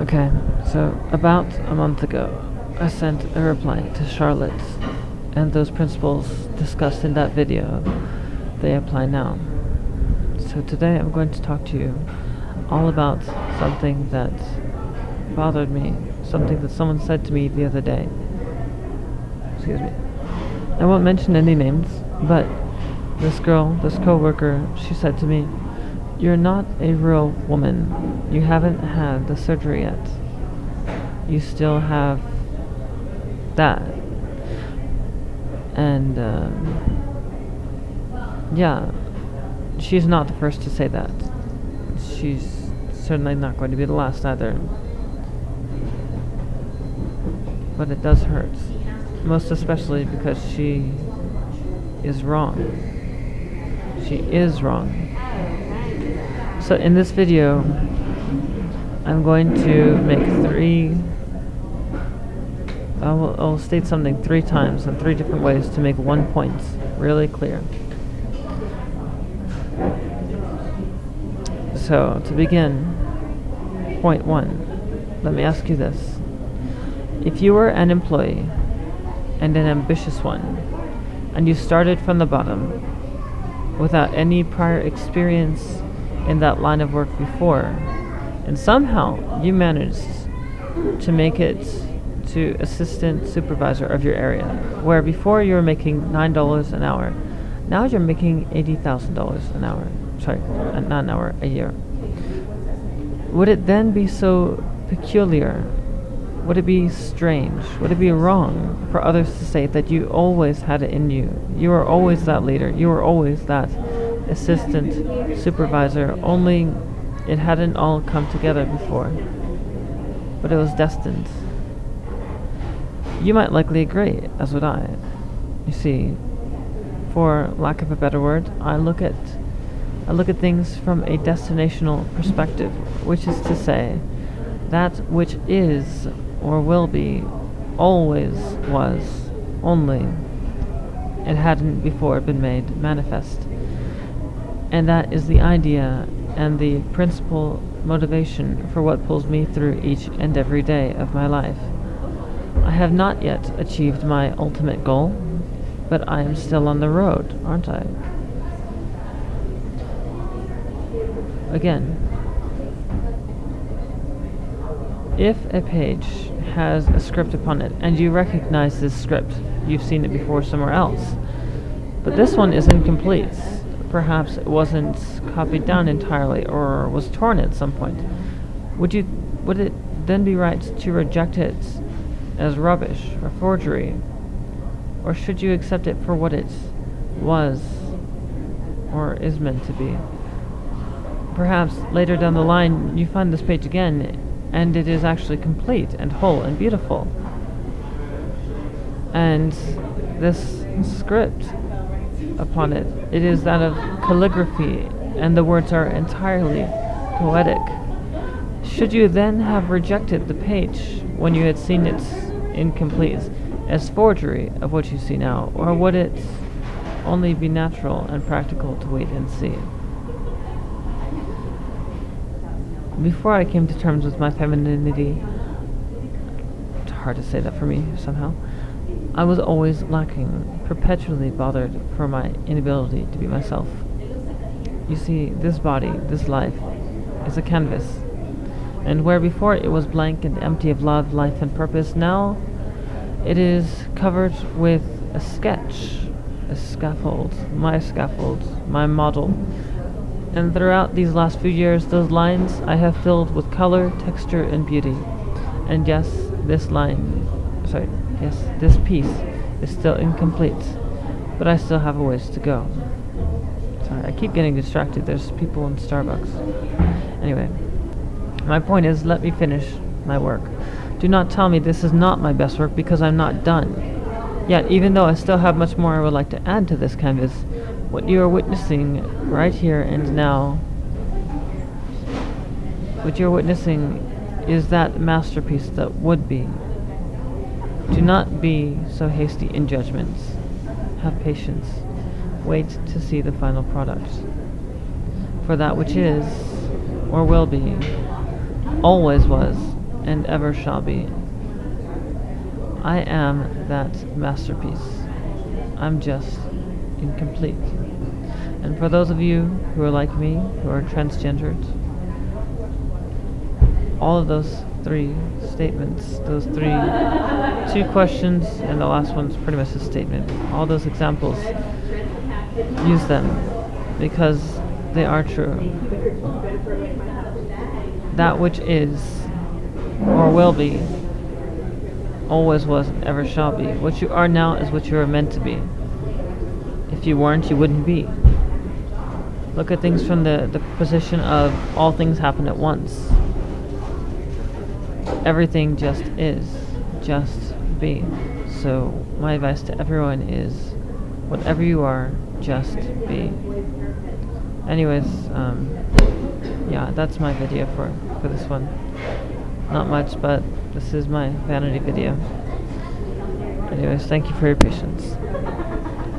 Okay, so about a month ago, I sent a reply to Charlotte, and those principles discussed in that video, they apply now. So today I'm going to talk to you all about something that bothered me, something that someone said to me the other day. Excuse me. I won't mention any names, but this co-worker, she said to me, "You're not a real woman. You haven't had the surgery yet. You still have that." And yeah, she's not the first to say that. She's certainly not going to be the last either. But it does hurt, most especially because she is wrong. She is wrong. So in this video, I'm going to make I'll state something 3 times in 3 different ways to make one point really clear. So to begin, point 1, let me ask you this. If you were an employee, and an ambitious one, and you started from the bottom, without any prior experience in that line of work before, and somehow you managed to make it to assistant supervisor of your area, where before you were making $9 an hour, now you're making $80,000 an hour. Sorry, not an hour, a year. Would it then be so peculiar? Would it be strange? Would it be wrong for others to say that you always had it in you? You were always that leader. You were always that assistant supervisor, only it hadn't all come together before. But it was destined. You might likely agree, as would I. You see, for lack of a better word, I look at things from a destinational perspective, which is to say, that which is or will be always was, only it hadn't before been made manifest. And that is the idea and the principal motivation for what pulls me through each and every day of my life. I have not yet achieved my ultimate goal, but I am still on the road, aren't I? Again, if a page has a script upon it, and you recognize this script, you've seen it before somewhere else, but this one is incomplete. Perhaps it wasn't copied down entirely, or was torn at some point. Would it then be right to reject it as rubbish or forgery? Or should you accept it for what it was or is meant to be? Perhaps later down the line you find this page again, and it is actually complete and whole and beautiful. And this script upon it, it is that of calligraphy, and the words are entirely poetic. Should you then have rejected the page when you had seen it incomplete as forgery of what you see now, or would it only be natural and practical to wait and see? Before I came to terms with my femininity, it's hard to say that for me somehow, I was always lacking, perpetually bothered for my inability to be myself. You see, this body, this life, is a canvas, and where before it was blank and empty of love, life, and purpose, now it is covered with a sketch, a scaffold, my model. And throughout these last few years, those lines I have filled with color, texture, and beauty. And yes, this piece is still incomplete, but I still have a ways to go. Sorry, I keep getting distracted. There's people in Starbucks. Anyway, my point is, let me finish my work. Do not tell me this is not my best work, because I'm not done. Yet, even though I still have much more I would like to add to this canvas, what you are witnessing right here and now, what you're witnessing is that masterpiece that would be. Do not be so hasty in judgments. Have patience. Wait to see the final product. For that which is, or will be, always was, and ever shall be. I am that masterpiece. I'm just incomplete. And for those of you who are like me, who are transgendered, all of those three statements, those two questions, and the last one's pretty much a statement. All those examples, use them because they are true. That which is or will be always was and ever shall be. What you are now is what you are meant to be. If you weren't, you wouldn't be. Look at things from the position of all things happen at once. Everything just is. Just be. So my advice to everyone is, whatever you are, just be. Anyways, yeah, that's my video for this one. Not much, but this is my vanity video. Anyways, thank you for your patience.